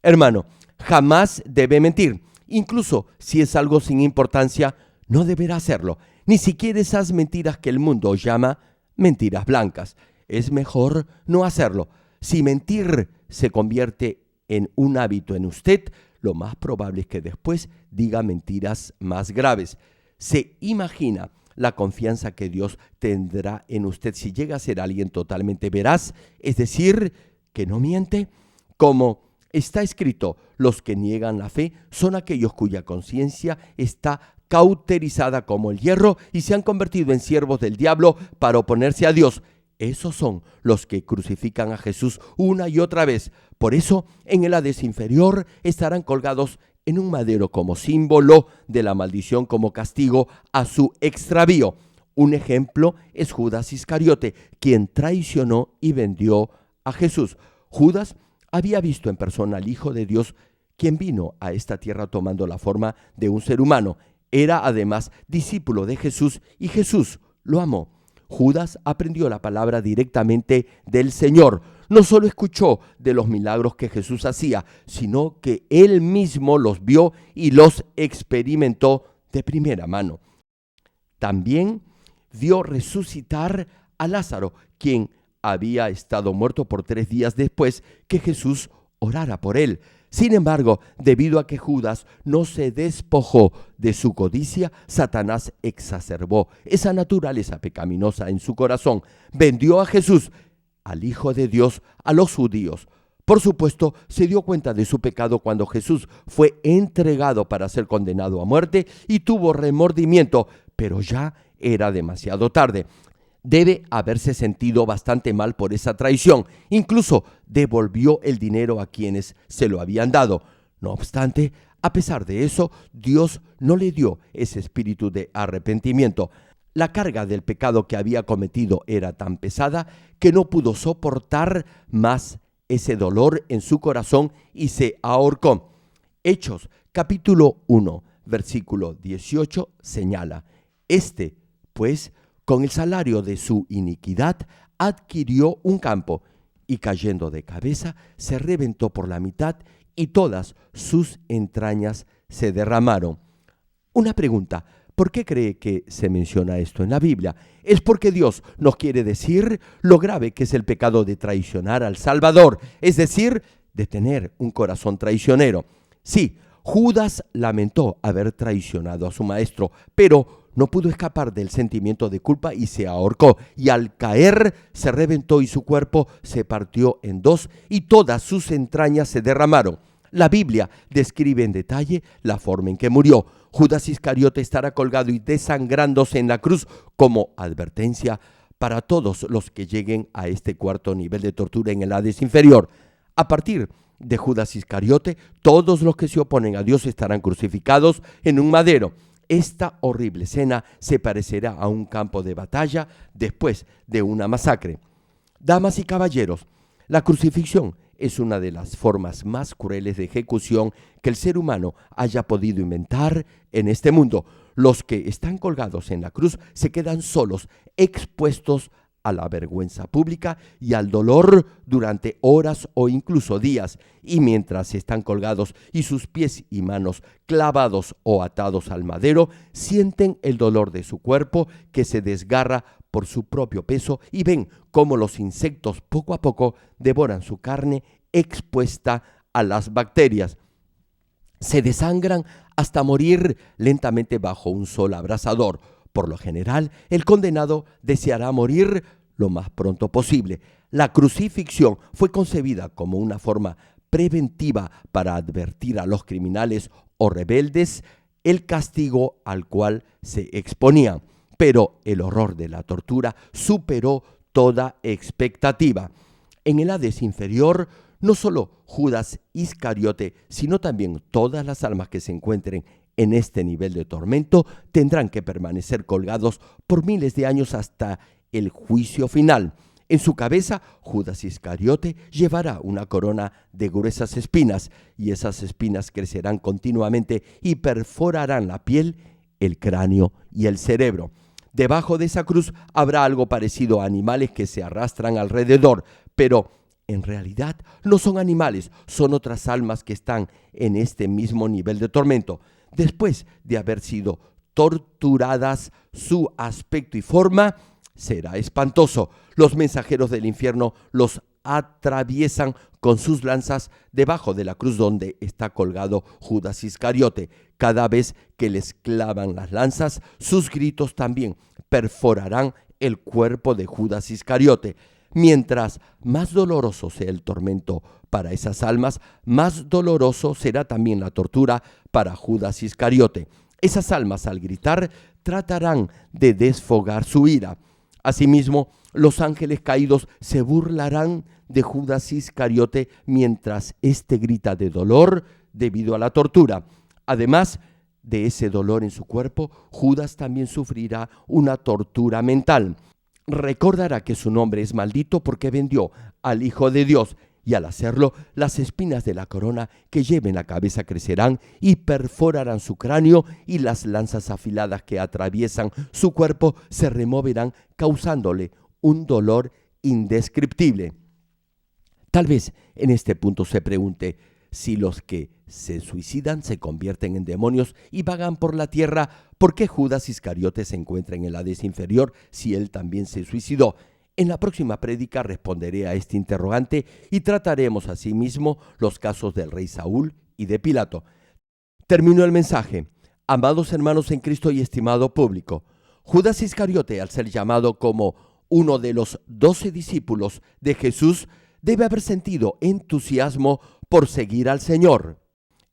Hermano, jamás debe mentir. Incluso si es algo sin importancia, no deberá hacerlo. Ni siquiera esas mentiras que el mundo llama mentiras blancas. Es mejor no hacerlo. Si mentir se convierte en un hábito en usted, lo más probable es que después diga mentiras más graves. ¿Se imagina la confianza que Dios tendrá en usted si llega a ser alguien totalmente veraz? Es decir, que no miente. Como está escrito, los que niegan la fe son aquellos cuya conciencia está cauterizada como el hierro y se han convertido en siervos del diablo para oponerse a Dios. Esos son los que crucifican a Jesús una y otra vez. Por eso, en el Hades inferior estarán colgados en un madero como símbolo de la maldición, como castigo a su extravío. Un ejemplo es Judas Iscariote, quien traicionó y vendió a Jesús. Judas había visto en persona al Hijo de Dios, quien vino a esta tierra tomando la forma de un ser humano. Era además discípulo de Jesús y Jesús lo amó. Judas aprendió la palabra directamente del Señor. No solo escuchó de los milagros que Jesús hacía, sino que él mismo los vio y los experimentó de primera mano. También vio resucitar a Lázaro, quien había estado muerto por 3 días después que Jesús orara por él. Sin embargo, debido a que Judas no se despojó de su codicia, Satanás exacerbó esa naturaleza pecaminosa en su corazón. Vendió a Jesús, al Hijo de Dios, a los judíos. Por supuesto, se dio cuenta de su pecado cuando Jesús fue entregado para ser condenado a muerte y tuvo remordimiento, pero ya era demasiado tarde. Debe haberse sentido bastante mal por esa traición. Incluso devolvió el dinero a quienes se lo habían dado. No obstante, a pesar de eso, Dios no le dio ese espíritu de arrepentimiento. La carga del pecado que había cometido era tan pesada que no pudo soportar más ese dolor en su corazón y se ahorcó. Hechos capítulo 1, versículo 18, señala: Este, pues, con el salario de su iniquidad, adquirió un campo, y cayendo de cabeza, se reventó por la mitad, y todas sus entrañas se derramaron. Una pregunta: ¿por qué cree que se menciona esto en la Biblia? Es porque Dios nos quiere decir lo grave que es el pecado de traicionar al Salvador, es decir, de tener un corazón traicionero. Sí, Judas lamentó haber traicionado a su maestro, pero no pudo escapar del sentimiento de culpa y se ahorcó. Y al caer se reventó y su cuerpo se partió en dos y todas sus entrañas se derramaron. La Biblia describe en detalle la forma en que murió. Judas Iscariote estará colgado y desangrándose en la cruz como advertencia para todos los que lleguen a este cuarto nivel de tortura en el Hades inferior. A partir de Judas Iscariote, todos los que se oponen a Dios estarán crucificados en un madero. Esta horrible escena se parecerá a un campo de batalla después de una masacre. Damas y caballeros, la crucifixión es una de las formas más crueles de ejecución que el ser humano haya podido inventar en este mundo. Los que están colgados en la cruz se quedan solos, expuestos a la vergüenza pública y al dolor durante horas o incluso días, y mientras están colgados y sus pies y manos clavados o atados al madero, sienten el dolor de su cuerpo que se desgarra por su propio peso y ven cómo los insectos poco a poco devoran su carne expuesta a las bacterias. Se desangran hasta morir lentamente bajo un sol abrasador. Por lo general, el condenado deseará morir lo más pronto posible. La crucifixión fue concebida como una forma preventiva para advertir a los criminales o rebeldes el castigo al cual se exponían. Pero el horror de la tortura superó toda expectativa. En el Hades inferior, no solo Judas Iscariote, sino también todas las almas que se encuentren en este nivel de tormento tendrán que permanecer colgados por miles de años hasta el juicio final. En su cabeza, Judas Iscariote llevará una corona de gruesas espinas, y esas espinas crecerán continuamente y perforarán la piel, el cráneo y el cerebro. Debajo de esa cruz habrá algo parecido a animales que se arrastran alrededor, pero en realidad no son animales, son otras almas que están en este mismo nivel de tormento. Después de haber sido torturadas, su aspecto y forma será espantoso. Los mensajeros del infierno los atraviesan con sus lanzas debajo de la cruz donde está colgado Judas Iscariote. Cada vez que les clavan las lanzas, sus gritos también perforarán el cuerpo de Judas Iscariote. Mientras más doloroso sea el tormento para esas almas, más doloroso será también la tortura para Judas Iscariote. Esas almas, al gritar, tratarán de desfogar su ira. Asimismo, los ángeles caídos se burlarán de Judas Iscariote mientras éste grita de dolor debido a la tortura. Además de ese dolor en su cuerpo, Judas también sufrirá una tortura mental. Recordará que su nombre es maldito porque vendió al Hijo de Dios, y al hacerlo, las espinas de la corona que lleva en la cabeza crecerán y perforarán su cráneo, y las lanzas afiladas que atraviesan su cuerpo se removerán, causándole un dolor indescriptible. Tal vez en este punto se pregunte si los que se suicidan se convierten en demonios y vagan por la tierra. ¿Por qué Judas Iscariote se encuentra en el Hades inferior si él también se suicidó? En la próxima prédica responderé a este interrogante y trataremos asimismo los casos del rey Saúl y de Pilato. Terminó el mensaje. Amados hermanos en Cristo y estimado público, Judas Iscariote, al ser llamado como uno de los 12 discípulos de Jesús, debe haber sentido entusiasmo por seguir al Señor.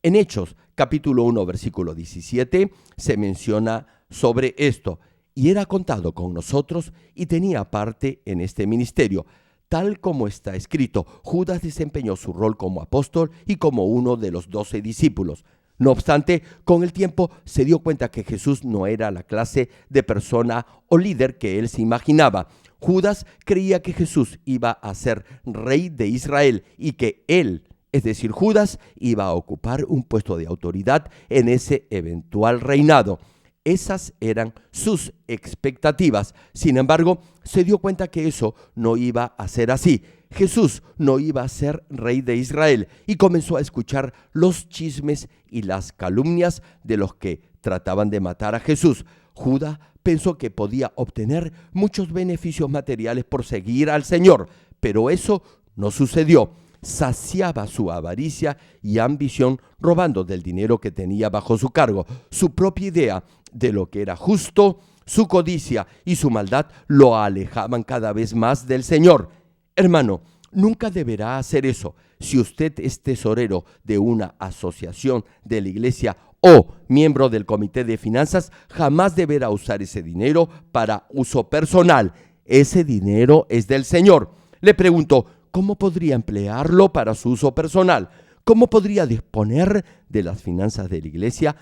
En Hechos, capítulo 1, versículo 17, se menciona sobre esto: y era contado con nosotros y tenía parte en este ministerio. Tal como está escrito, Judas desempeñó su rol como apóstol y como uno de los 12 discípulos. No obstante, con el tiempo se dio cuenta que Jesús no era la clase de persona o líder que él se imaginaba. Judas creía que Jesús iba a ser rey de Israel y que él, es decir, Judas iba a ocupar un puesto de autoridad en ese eventual reinado. Esas eran sus expectativas. Sin embargo, se dio cuenta que eso no iba a ser así. Jesús no iba a ser rey de Israel y comenzó a escuchar los chismes y las calumnias de los que trataban de matar a Jesús. Judas pensó que podía obtener muchos beneficios materiales por seguir al Señor, pero eso no sucedió. Saciaba su avaricia y ambición robando del dinero que tenía bajo su cargo. Su propia idea de lo que era justo, su codicia y su maldad lo alejaban cada vez más del Señor. Hermano, nunca deberá hacer eso. Si usted es tesorero de una asociación de la iglesia o miembro del comité de finanzas, jamás deberá usar ese dinero para uso personal. Ese dinero es del Señor. Le pregunto, ¿cómo podría emplearlo para su uso personal? ¿Cómo podría disponer de las finanzas de la iglesia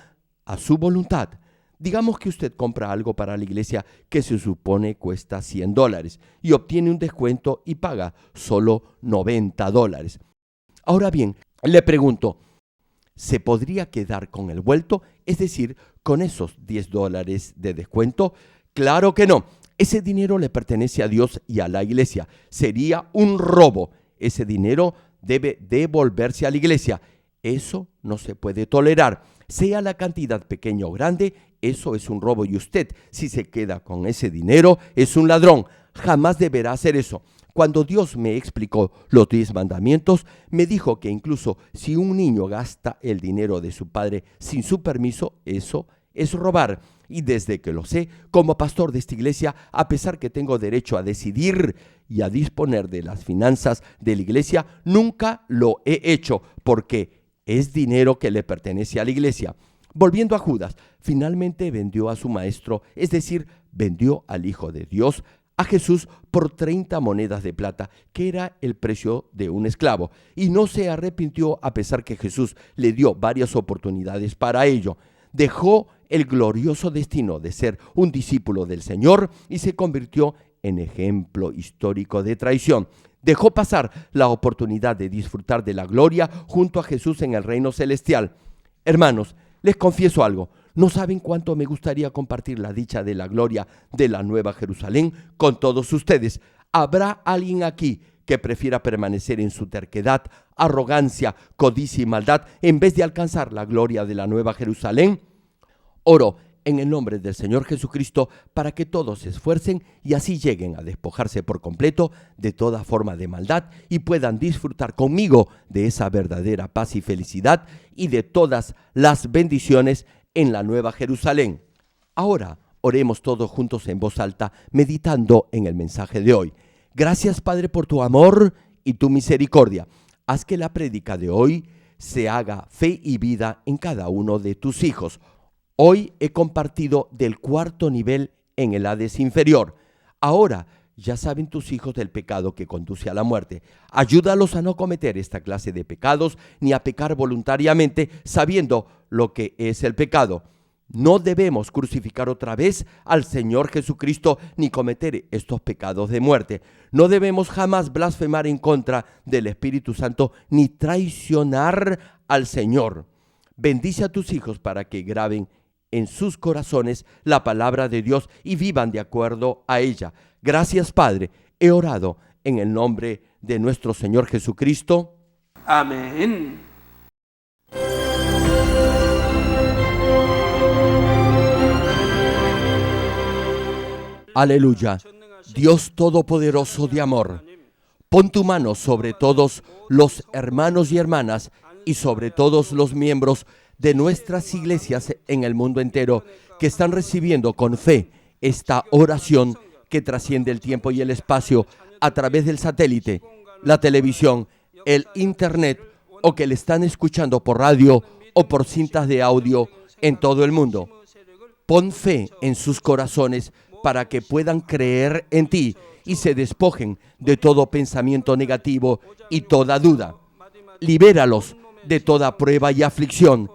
a su voluntad? Digamos que usted compra algo para la iglesia que se supone cuesta $100 y obtiene un descuento y paga solo $90. Ahora bien, le pregunto, ¿se podría quedar con el vuelto? Es decir, con esos $10 de descuento. Claro que no. Ese dinero le pertenece a Dios y a la iglesia. Sería un robo. Ese dinero debe devolverse a la iglesia. Eso no se puede tolerar. Sea la cantidad pequeña o grande, eso es un robo y usted, si se queda con ese dinero, es un ladrón. Jamás deberá hacer eso. Cuando Dios me explicó los 10 mandamientos, me dijo que incluso si un niño gasta el dinero de su padre sin su permiso, eso es robar. Y desde que lo sé, como pastor de esta iglesia, a pesar que tengo derecho a decidir y a disponer de las finanzas de la iglesia, nunca lo he hecho porque es dinero que le pertenece a la iglesia. Volviendo a Judas, finalmente vendió a su maestro, es decir, vendió al Hijo de Dios, a Jesús, por 30 monedas de plata, que era el precio de un esclavo, y no se arrepintió a pesar que Jesús le dio varias oportunidades para ello. Dejó el glorioso destino de ser un discípulo del Señor y se convirtió en ejemplo histórico de traición. Dejó pasar la oportunidad de disfrutar de la gloria junto a Jesús en el reino celestial. Hermanos, les confieso algo. No saben cuánto me gustaría compartir la dicha de la gloria de la Nueva Jerusalén con todos ustedes. ¿Habrá alguien aquí que prefiera permanecer en su terquedad, arrogancia, codicia y maldad en vez de alcanzar la gloria de la Nueva Jerusalén? Oro en el nombre del Señor Jesucristo para que todos se esfuercen y así lleguen a despojarse por completo de toda forma de maldad y puedan disfrutar conmigo de esa verdadera paz y felicidad y de todas las bendiciones en la Nueva Jerusalén. Ahora oremos todos juntos en voz alta, meditando en el mensaje de hoy. Gracias, Padre, por tu amor y tu misericordia. Haz que la prédica de hoy se haga fe y vida en cada uno de tus hijos. Hoy he compartido del 4º nivel en el Hades inferior. Ahora ya saben tus hijos del pecado que conduce a la muerte. Ayúdalos a no cometer esta clase de pecados ni a pecar voluntariamente sabiendo lo que es el pecado. No debemos crucificar otra vez al Señor Jesucristo ni cometer estos pecados de muerte. No debemos jamás blasfemar en contra del Espíritu Santo ni traicionar al Señor. Bendice a tus hijos para que graben en sus corazones la palabra de Dios y vivan de acuerdo a ella. Gracias, Padre. He orado en el nombre de nuestro Señor Jesucristo. Amén. Aleluya. Dios Todopoderoso de amor, pon tu mano sobre todos los hermanos y hermanas y sobre todos los miembros de nuestras iglesias en el mundo entero que están recibiendo con fe esta oración que trasciende el tiempo y el espacio a través del satélite, la televisión, el internet o que le están escuchando por radio o por cintas de audio en todo el mundo. Pon fe en sus corazones para que puedan creer en ti y se despojen de todo pensamiento negativo y toda duda. Libéralos de toda prueba y aflicción.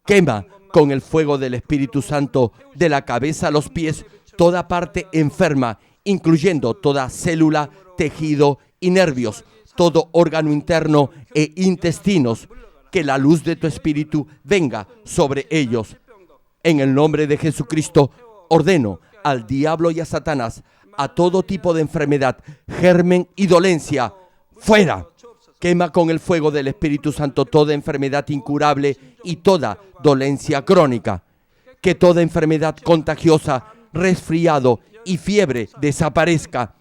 Quema con el fuego del Espíritu Santo de la cabeza a los pies toda parte enferma, incluyendo toda célula, tejido y nervios, todo órgano interno e intestinos, que la luz de tu Espíritu venga sobre ellos. En el nombre de Jesucristo, ordeno al diablo y a Satanás, a todo tipo de enfermedad, germen y dolencia, fuera. Quema con el fuego del Espíritu Santo toda enfermedad incurable y toda dolencia crónica. Que toda enfermedad contagiosa, resfriado y fiebre desaparezca.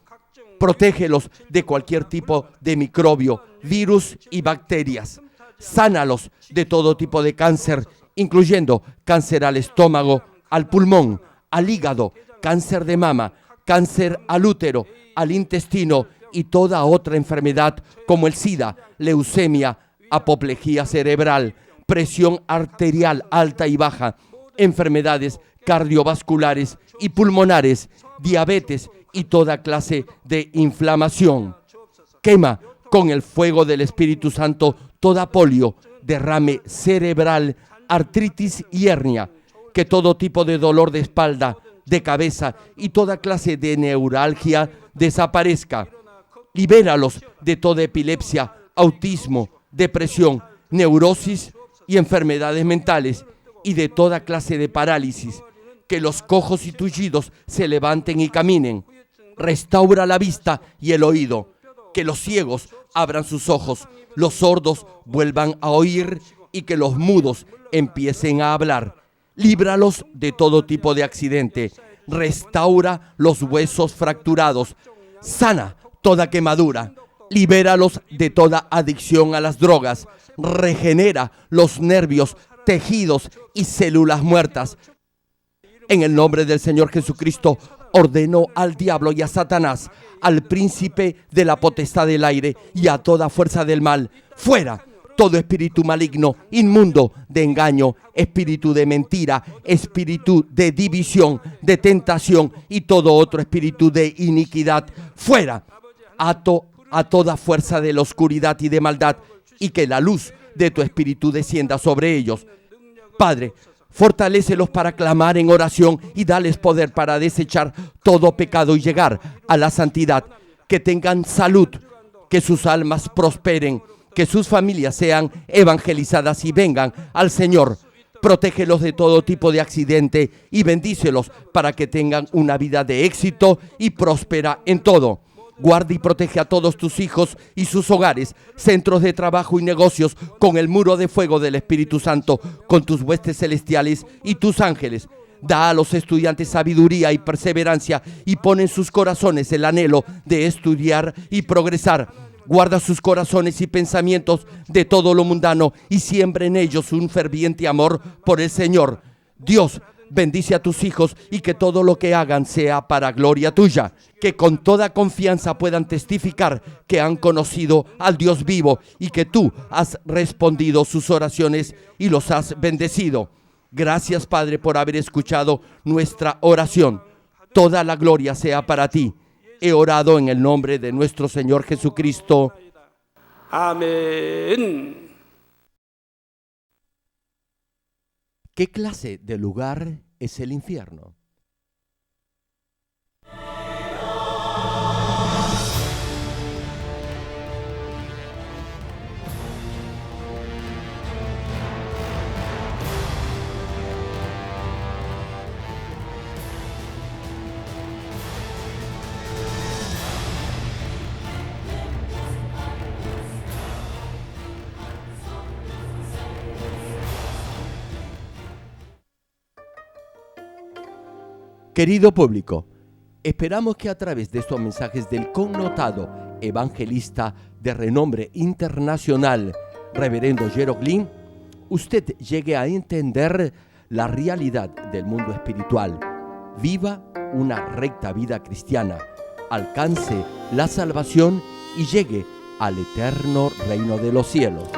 Protégelos de cualquier tipo de microbio, virus y bacterias. Sánalos de todo tipo de cáncer, incluyendo cáncer al estómago, al pulmón, al hígado, cáncer de mama, cáncer al útero, al intestino y toda otra enfermedad como el SIDA, leucemia, apoplejía cerebral, presión arterial alta y baja, enfermedades cardiovasculares y pulmonares, diabetes y toda clase de inflamación. Quema con el fuego del Espíritu Santo toda polio, derrame cerebral, artritis y hernia. Que todo tipo de dolor de espalda, de cabeza y toda clase de neuralgia desaparezca. Libéralos de toda epilepsia, autismo, depresión, neurosis y enfermedades mentales y de toda clase de parálisis. Que los cojos y tullidos se levanten y caminen. Restaura la vista y el oído. Que los ciegos abran sus ojos, los sordos vuelvan a oír y que los mudos empiecen a hablar. Líbralos de todo tipo de accidente. Restaura los huesos fracturados. Sana toda quemadura. Libéralos de toda adicción a las drogas. Regenera los nervios, tejidos y células muertas. En el nombre del Señor Jesucristo, ordeno al diablo y a Satanás, al príncipe de la potestad del aire y a toda fuerza del mal, fuera. Todo espíritu maligno, inmundo, de engaño, espíritu de mentira, espíritu de división, de tentación y todo otro espíritu de iniquidad, fuera. Ato a toda fuerza de la oscuridad y de maldad y que la luz de tu espíritu descienda sobre ellos. Padre, fortalécelos para clamar en oración y dales poder para desechar todo pecado y llegar a la santidad. Que tengan salud, que sus almas prosperen, que sus familias sean evangelizadas y vengan al Señor. Protégelos de todo tipo de accidente y bendícelos para que tengan una vida de éxito y próspera en todo. Guarda y protege a todos tus hijos y sus hogares, centros de trabajo y negocios con el muro de fuego del Espíritu Santo, con tus huestes celestiales y tus ángeles. Da a los estudiantes sabiduría y perseverancia y pon en sus corazones el anhelo de estudiar y progresar. Guarda sus corazones y pensamientos de todo lo mundano y siembra en ellos un ferviente amor por el Señor. Dios, bendice a tus hijos y que todo lo que hagan sea para gloria tuya. Que con toda confianza puedan testificar que han conocido al Dios vivo y que tú has respondido sus oraciones y los has bendecido. Gracias, Padre, por haber escuchado nuestra oración. Toda la gloria sea para ti. He orado en el nombre de nuestro Señor Jesucristo. Amén. ¿Qué clase de lugar es el infierno? Querido público, esperamos que a través de estos mensajes del connotado evangelista de renombre internacional, Reverendo Gerald Green, usted llegue a entender la realidad del mundo espiritual, viva una recta vida cristiana, alcance la salvación y llegue al eterno reino de los cielos.